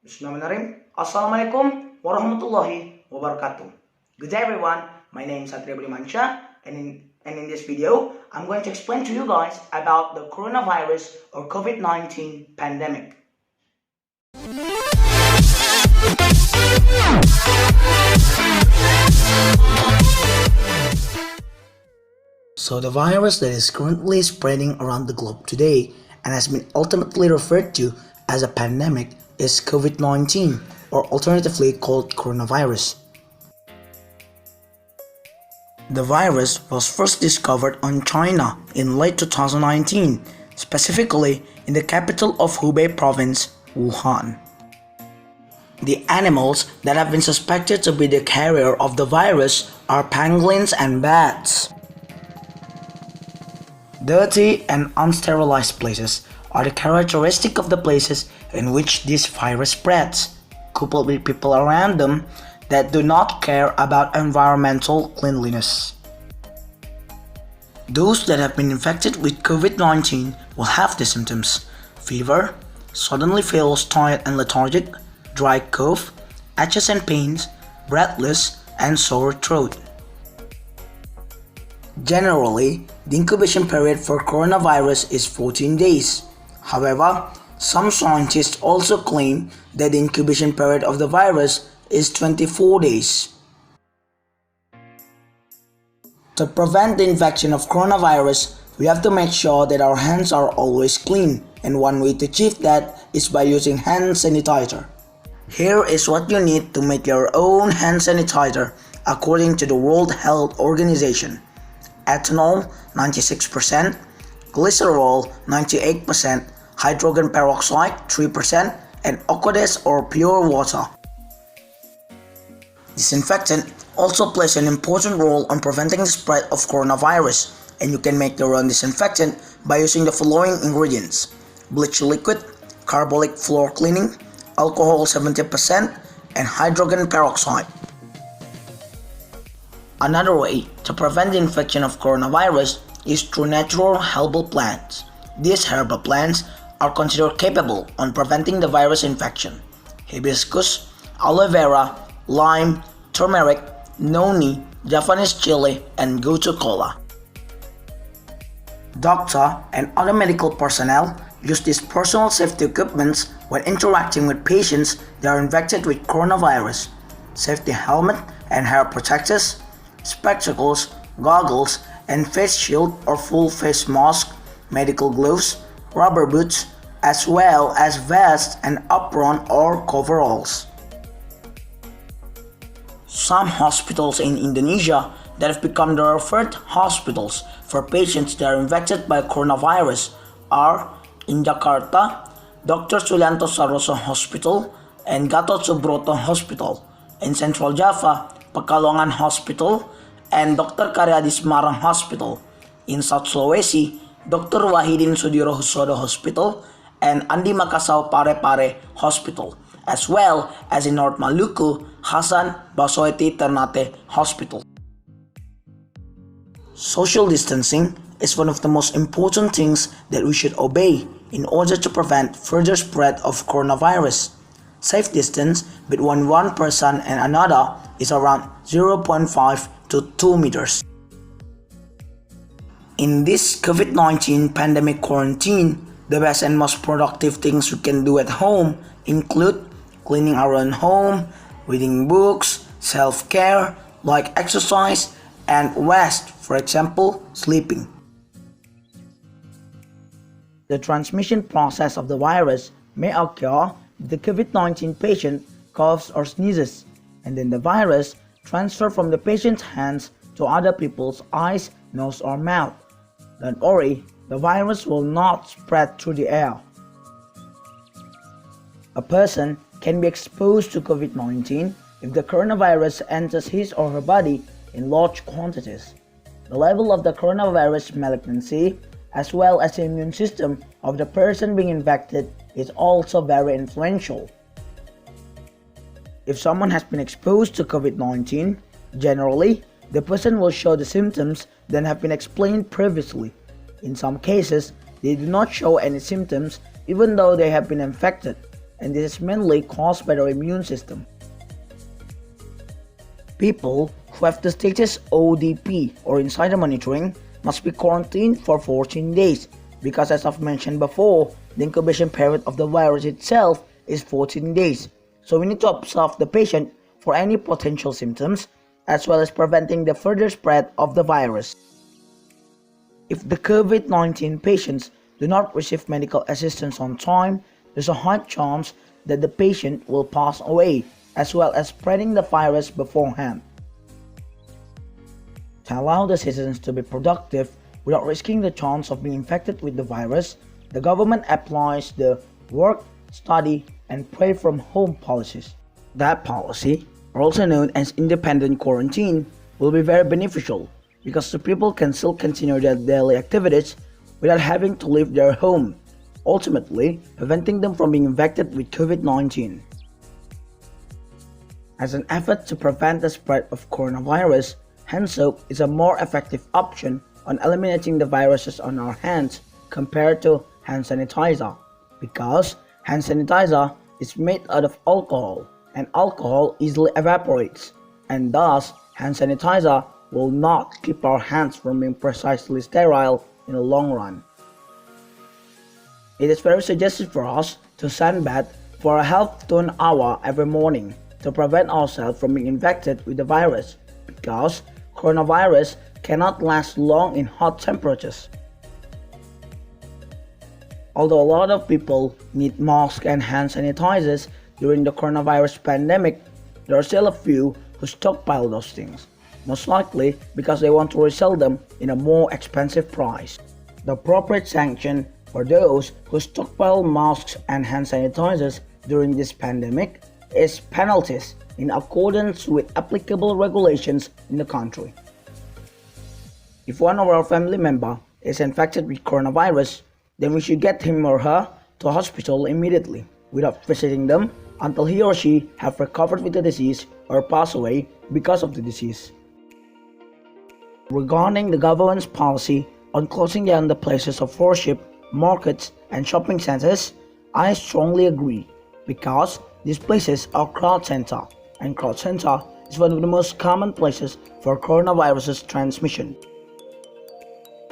Bismillahirrahmanirrahim. Assalamualaikum warahmatullahi wabarakatuh. Good day everyone, my name is Satria Budimansyah and in this video, I'm going to explain to you guys about the coronavirus or COVID-19 pandemic. So the virus that is currently spreading around the globe today and has been ultimately referred to as a pandemic is COVID-19, or alternatively called coronavirus. The virus was first discovered on China in late 2019, specifically in the capital of Hubei province, Wuhan. The animals that have been suspected to be the carrier of the virus are pangolins and bats. Dirty and unsterilized places are the characteristic of the places in which this virus spreads, coupled with people around them that do not care about environmental cleanliness. Those that have been infected with COVID-19 will have the symptoms: fever, suddenly feels tired and lethargic, dry cough, aches and pains, breathless, and sore throat. Generally, the incubation period for coronavirus is 14 days. However, some scientists also claim that the incubation period of the virus is 24 days. To prevent the infection of coronavirus, we have to make sure that our hands are always clean, and one way to achieve that is by using hand sanitizer. Here is what you need to make your own hand sanitizer according to the World Health Organization: ethanol 96%, glycerol 98%, hydrogen peroxide 3%, and aqueous or pure water. Disinfectant also plays an important role on preventing the spread of coronavirus, and you can make your own disinfectant by using the following ingredients: bleach liquid, carbolic floor cleaning, alcohol 70%, and hydrogen peroxide. Another way to prevent the infection of coronavirus is through natural herbal plants. These herbal plants are considered capable on preventing the virus infection: hibiscus, aloe vera, lime, turmeric, noni, Japanese chili, and gotu kola. Doctor and other medical personnel use these personal safety equipments when interacting with patients that are infected with coronavirus: safety helmet and hair protectors, spectacles, goggles, and face shield or full face mask, medical gloves, rubber boots, as well as vests and apron or coveralls. Some hospitals in Indonesia that have become the referred hospitals for patients that are infected by coronavirus are in Jakarta, Dr. Sulianto Saroso Hospital and Gatot Subroto Hospital, in Central Java, Pekalongan Hospital, and Dr. Karyadi Semarang Hospital, in South Sulawesi, Dr. Wahidin Sudirohusodo Hospital, and Andi Makassau Parepare Hospital, as well as in North Maluku, Hasan Basoeti Ternate Hospital. Social distancing is one of the most important things that we should obey in order to prevent further spread of coronavirus. Safe distance between one person and another is around 0.5 to 2 meters. In this COVID-19 pandemic quarantine, the best and most productive things we can do at home include cleaning our own home, reading books, self-care like exercise, and rest, for example, sleeping. The transmission process of the virus may occur if the COVID-19 patient coughs or sneezes, and then the virus transfers from the patient's hands to other people's eyes, nose, or mouth. Don't worry, the virus will not spread through the air. A person can be exposed to COVID-19 if the coronavirus enters his or her body in large quantities. The level of the coronavirus malignancy, as well as the immune system of the person being infected, is also very influential. If someone has been exposed to COVID-19, generally, the person will show the symptoms that have been explained previously. In some cases, they do not show any symptoms even though they have been infected. and this is mainly caused by their immune system. People who have the status ODP or insider monitoring must be quarantined for 14 days because, as I've mentioned before, the incubation period of the virus itself is 14 days. So we need to observe the patient for any potential symptoms as well as preventing the further spread of the virus. If the COVID-19 patients do not receive medical assistance on time, there's a high chance that the patient will pass away as well as spreading the virus beforehand. To allow the citizens to be productive without risking the chance of being infected with the virus, the government applies the work, study, and pray from home policies. That policy, also known as independent quarantine, will be very beneficial because the people can still continue their daily activities without having to leave their home, ultimately preventing them from being infected with COVID-19. As an effort to prevent the spread of coronavirus, hand soap is a more effective option on eliminating the viruses on our hands compared to hand sanitizer, because hand sanitizer is made out of alcohol and alcohol easily evaporates, and thus hand sanitizer will not keep our hands from being precisely sterile in the long run. It is very suggested for us to sunbathe for a half to an hour every morning to prevent ourselves from being infected with the virus, because coronavirus cannot last long in hot temperatures. Although a lot of people need masks and hand sanitizers during the coronavirus pandemic, there are still a few who stockpile those things, most likely because they want to resell them in a more expensive price. The appropriate sanction for those who stockpile masks and hand sanitizers during this pandemic is penalties in accordance with applicable regulations in the country. If one of our family member is infected with coronavirus, then we should get him or her to hospital immediately without visiting them until he or she have recovered with the disease or pass away because of the disease. Regarding the government's policy on closing down the places of worship, markets, and shopping centers, I strongly agree, because these places are crowd center, and crowd center is one of the most common places for coronavirus transmission.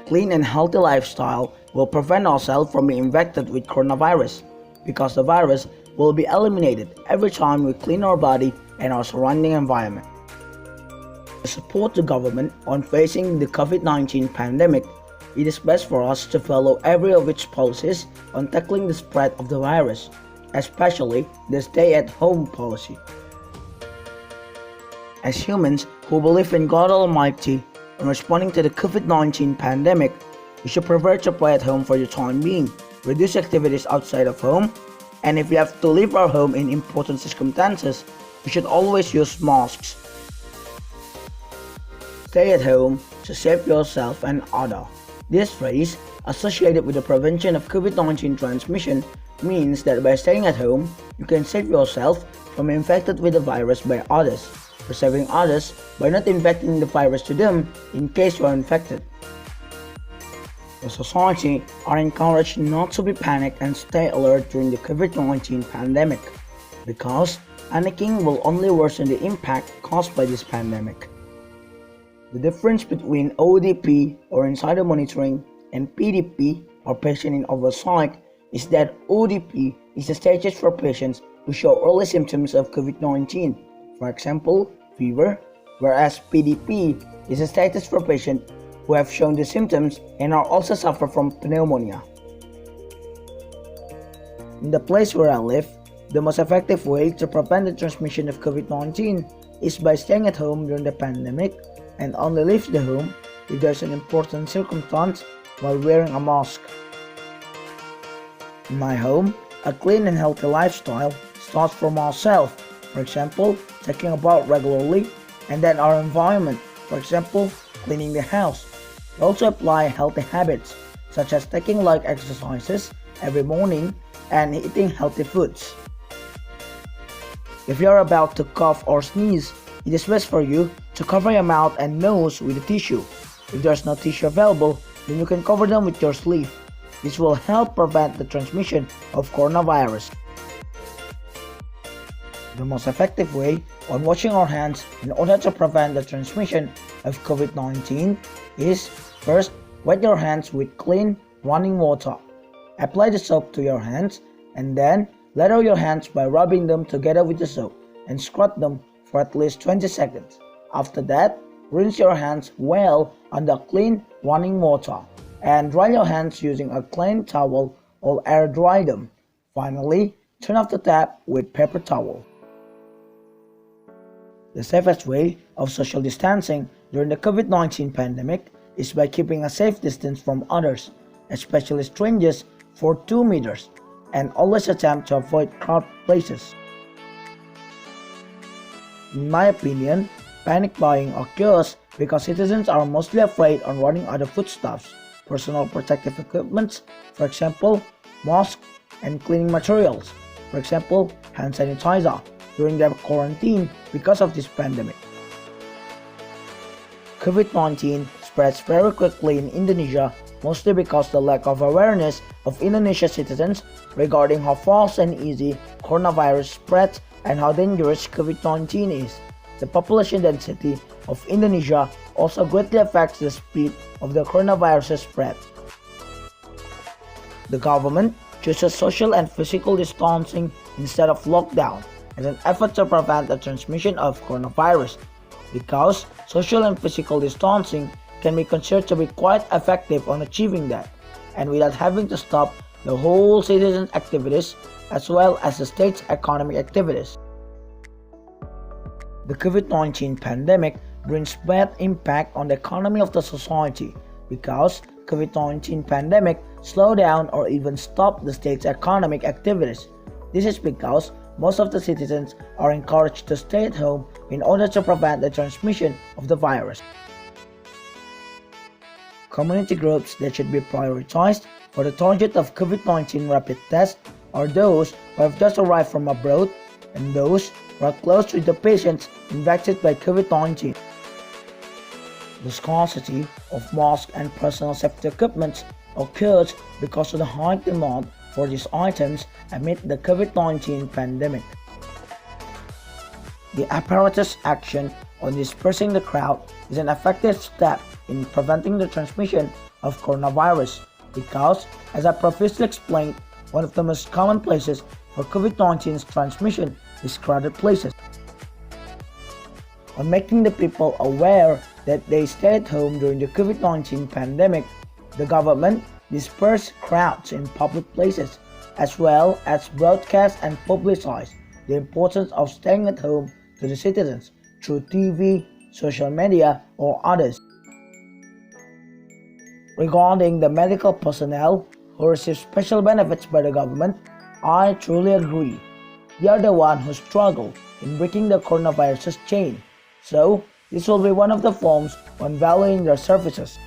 Clean and healthy lifestyle will prevent ourselves from being infected with coronavirus, because the virus will be eliminated every time we clean our body and our surrounding environment. To support the government on facing the COVID-19 pandemic, it is best for us to follow every of its policies on tackling the spread of the virus, especially the stay-at-home policy. As humans who believe in God Almighty and responding to the COVID-19 pandemic, we should prefer to play at home for the time being, reduce activities outside of home, and if we have to leave our home in important circumstances, we should always use masks. Stay at home to save yourself and others. This phrase, associated with the prevention of COVID-19 transmission, means that by staying at home, you can save yourself from being infected with the virus by others, preserving others by not infecting the virus to them in case you are infected. The society are encouraged not to be panicked and stay alert during the COVID-19 pandemic, because panicking will only worsen the impact caused by this pandemic. The difference between ODP or insider monitoring and PDP or patient in oversight is that ODP is a status for patients who show early symptoms of COVID-19, for example, fever, whereas PDP is a status for patients who have shown the symptoms and are also suffer from pneumonia. In the place where I live, the most effective way to prevent the transmission of COVID-19 is by staying at home during the pandemic and only leave the home if there's an important circumstance while wearing a mask. In my home, a clean and healthy lifestyle starts from ourselves, for example, taking a bath regularly, and then our environment, for example, cleaning the house. We also apply healthy habits, such as taking light exercises every morning and eating healthy foods. If you are about to cough or sneeze, it is best for you to cover your mouth and nose with a tissue. If there is no tissue available, then you can cover them with your sleeve. This will help prevent the transmission of coronavirus. The most effective way on washing our hands in order to prevent the transmission of COVID-19 is first, wet your hands with clean running water. Apply the soap to your hands and then lather your hands by rubbing them together with the soap and scrub them for at least 20 seconds. After that, rinse your hands well under clean running water and dry your hands using a clean towel or air dry them. Finally, turn off the tap with paper towel. The safest way of social distancing during the COVID-19 pandemic is by keeping a safe distance from others, especially strangers, for 2 meters, and always attempt to avoid crowded places. In my opinion, panic buying occurs because citizens are mostly afraid on running out of foodstuffs, personal protective equipment, for example, masks and cleaning materials, for example, hand sanitizer, during their quarantine because of this pandemic. COVID-19 spreads very quickly in Indonesia, mostly because the lack of awareness of Indonesian citizens regarding how fast and easy coronavirus spreads and how dangerous COVID-19 is. The population density of Indonesia also greatly affects the speed of the coronavirus spread. The government chooses social and physical distancing instead of lockdown as an effort to prevent the transmission of coronavirus, because social and physical distancing can be considered to be quite effective on achieving that, and without having to stop the whole citizens' activities as well as the state's economic activities. The COVID-19 pandemic brings bad impact on the economy of the society because COVID-19 pandemic slow down or even stop the state's economic activities. This is because most of the citizens are encouraged to stay at home in order to prevent the transmission of the virus. Community groups that should be prioritized for the target of COVID-19 rapid test are those who have just arrived from abroad and those who are close with the patients infected by COVID-19. The scarcity of masks and personal safety equipment occurred because of the high demand for these items amid the COVID-19 pandemic. The apparatus action on dispersing the crowd is an effective step in preventing the transmission of coronavirus because, as I previously explained, one of the most common places for COVID-19's transmission is crowded places. On making the people aware that they stay at home during the COVID-19 pandemic, the government dispersed crowds in public places, as well as broadcast and publicize the importance of staying at home to the citizens through TV, social media, or others. Regarding the medical personnel who receive special benefits by the government, I truly agree. They are the ones who struggle in breaking the coronavirus chain, so this will be one of the forms on valuing their services.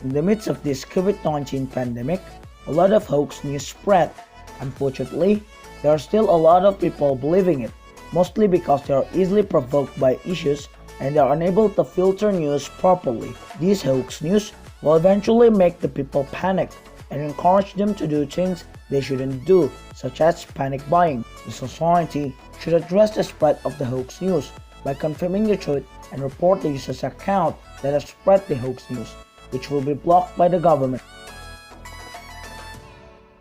In the midst of this COVID-19 pandemic, a lot of hoax news spread. Unfortunately, there are still a lot of people believing it, mostly because they are easily provoked by issues and they are unable to filter news properly. These hoax news will eventually make the people panic and encourage them to do things they shouldn't do, such as panic buying. The society should address the spread of the hoax news by confirming the truth and report the user's account that has spread the hoax news, which will be blocked by the government.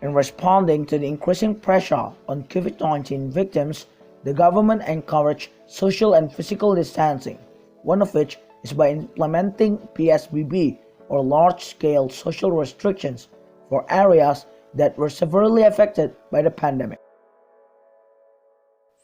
In responding to the increasing pressure on COVID-19 victims, the government encouraged social and physical distancing, one of which is by implementing PSBB or large-scale social restrictions for areas that were severely affected by the pandemic.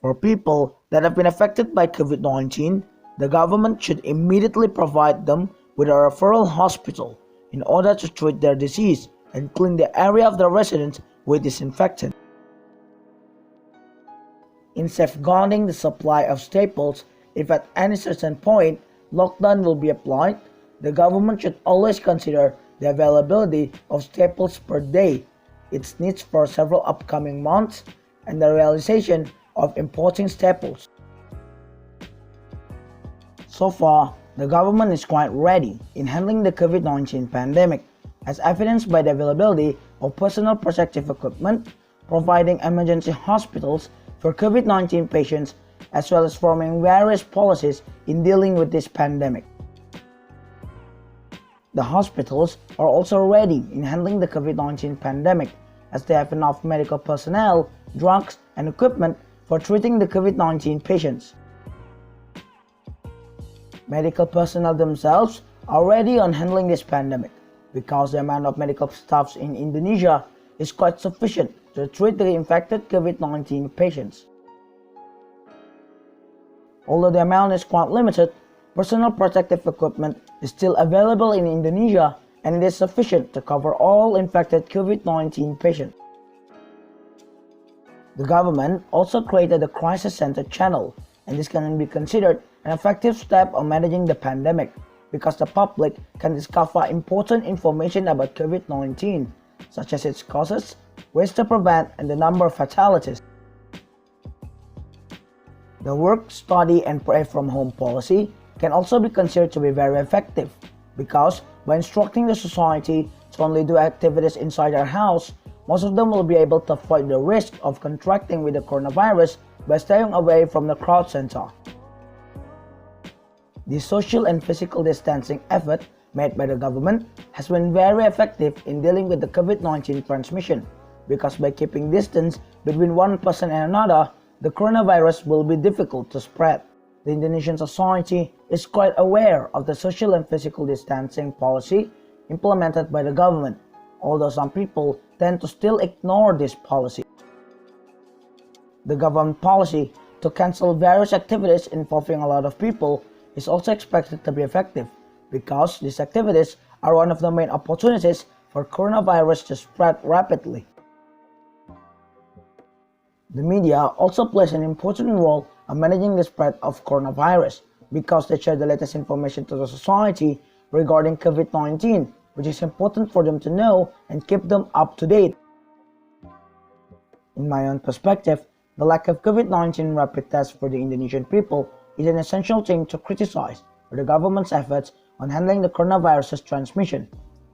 For people that have been affected by COVID-19, the government should immediately provide them with a referral hospital in order to treat their disease and clean the area of the residents with disinfectant. In safeguarding the supply of staples, if at any certain point lockdown will be applied, the government should always consider the availability of staples per day, its needs for several upcoming months, and the realization of importing staples. So far, the government is quite ready in handling the COVID-19 pandemic, as evidenced by the availability of personal protective equipment, providing emergency hospitals for COVID-19 patients, as well as forming various policies in dealing with this pandemic. The hospitals are also ready in handling the COVID-19 pandemic, as they have enough medical personnel, drugs, and equipment for treating the COVID-19 patients. Medical personnel themselves are ready on handling this pandemic because the amount of medical staffs in Indonesia is quite sufficient to treat the infected COVID-19 patients. Although the amount is quite limited, personal protective equipment is still available in Indonesia, and it is sufficient to cover all infected COVID-19 patients. The government also created a crisis center channel, and this can be considered an effective step on managing the pandemic because the public can discover important information about COVID-19, such as its causes, ways to prevent, and the number of fatalities. The work, study, and pray from home policy can also be considered to be very effective because by instructing the society to only do activities inside their house, most of them will be able to avoid the risk of contracting with the coronavirus by staying away from the crowd center. The social and physical distancing effort made by the government has been very effective in dealing with the COVID-19 transmission because by keeping distance between one person and another, the coronavirus will be difficult to spread. The Indonesian society is quite aware of the social and physical distancing policy implemented by the government, although some people tend to still ignore this policy. The government policy to cancel various activities involving a lot of people is also expected to be effective because these activities are one of the main opportunities for coronavirus to spread rapidly. The media also plays an important role in managing the spread of coronavirus because they share the latest information to the society regarding COVID-19, which is important for them to know and keep them up to date. In my own perspective, the lack of COVID-19 rapid tests for the Indonesian people is an essential thing to criticize for the government's efforts on handling the coronavirus's transmission.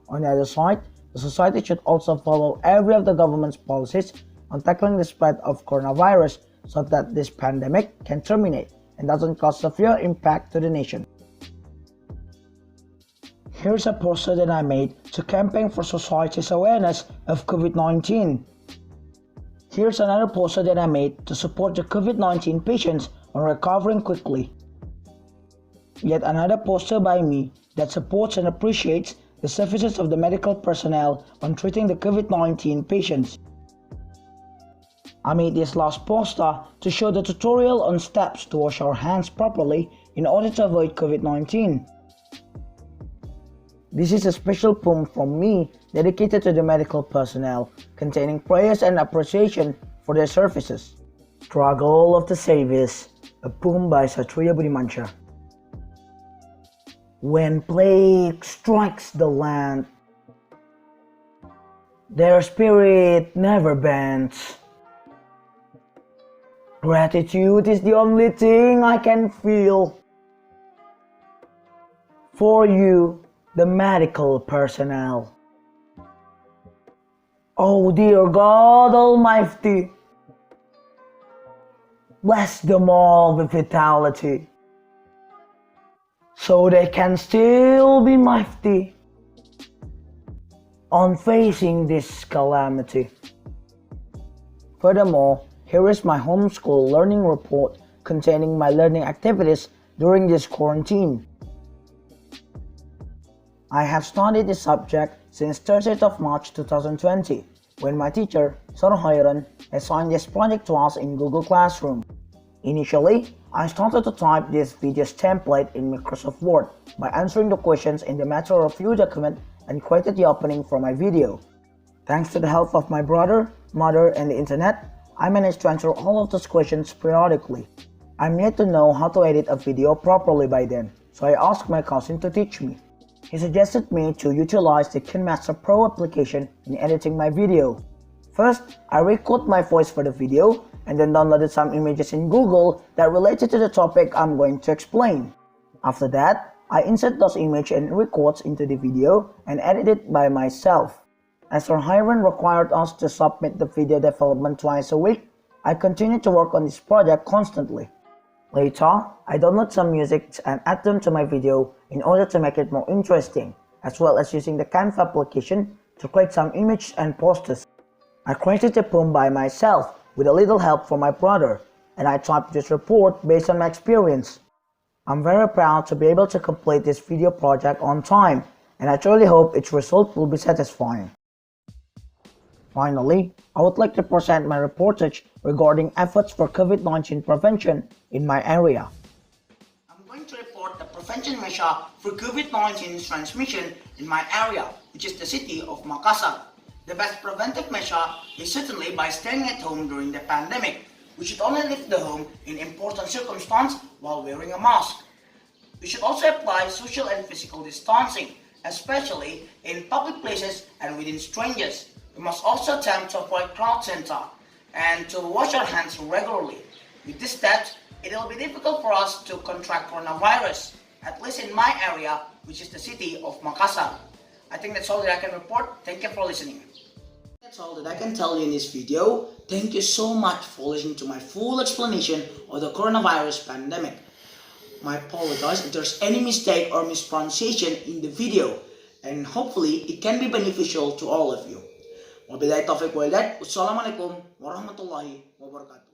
On the other side, the society should also follow every of the government's policies on tackling the spread of coronavirus so that this pandemic can terminate and doesn't cause severe impact to the nation. Here's a poster that I made to campaign for society's awareness of COVID-19. Here's another poster that I made to support the COVID-19 patients on recovering quickly. Yet another poster by me that supports and appreciates the services of the medical personnel on treating the COVID-19 patients. I made this last poster to show the tutorial on steps to wash our hands properly in order to avoid COVID-19. This is a special poem from me dedicated to the medical personnel, containing prayers and appreciation for their services. Struggle of the Saviors, a poem by Satria Budimansyah. When plague strikes the land, their spirit never bends. Gratitude is the only thing I can feel for you, the medical personnel. Oh dear God Almighty, bless them all with vitality, so they can still be mighty on facing this calamity. Furthermore, here is my homeschool learning report containing my learning activities during this quarantine. I have studied this subject since 30th of March 2020, when my teacher, Sir Hoiron, assigned this project to us in Google Classroom. Initially, I started to type this video's template in Microsoft Word by answering the questions in the matter of view document and created the opening for my video. Thanks to the help of my brother, mother, and the internet, I managed to answer all of those questions periodically. I'm yet to know how to edit a video properly by then, so I asked my cousin to teach me. He suggested me to utilize the Kinemaster Pro application in editing my video. First, I recorded my voice for the video and then downloaded some images in Google that related to the topic I'm going to explain. After that, I insert those images and records into the video and edit it by myself. As our hiring required us to submit the video development twice a week, I continued to work on this project constantly. Later, I download some music and add them to my video in order to make it more interesting, as well as using the Canva application to create some images and posters. I created a poem by myself with a little help from my brother, and I typed this report based on my experience. I'm very proud to be able to complete this video project on time, and I truly hope its result will be satisfying. Finally, I would like to present my reportage regarding efforts for COVID-19 prevention in my area. I'm going to report the prevention measure for COVID-19 transmission in my area, which is the city of Makassar. The best preventive measure is certainly by staying at home during the pandemic. We should only leave the home in important circumstances while wearing a mask. We should also apply social and physical distancing, especially in public places and within strangers. We must also attempt to avoid crowd center and to wash our hands regularly. With this steps, it will be difficult for us to contract coronavirus, at least in my area, which is the city of Makassar. I think that's all that I can report. Thank you for listening. That's all that I can tell you in this video. Thank you so much for listening to my full explanation of the coronavirus pandemic. I apologize if there's any mistake or mispronunciation in the video, and hopefully it can be beneficial to all of you. Wabillahi taufiq wal hidayah. Wassalamualaikum warahmatullahi wabarakatuh.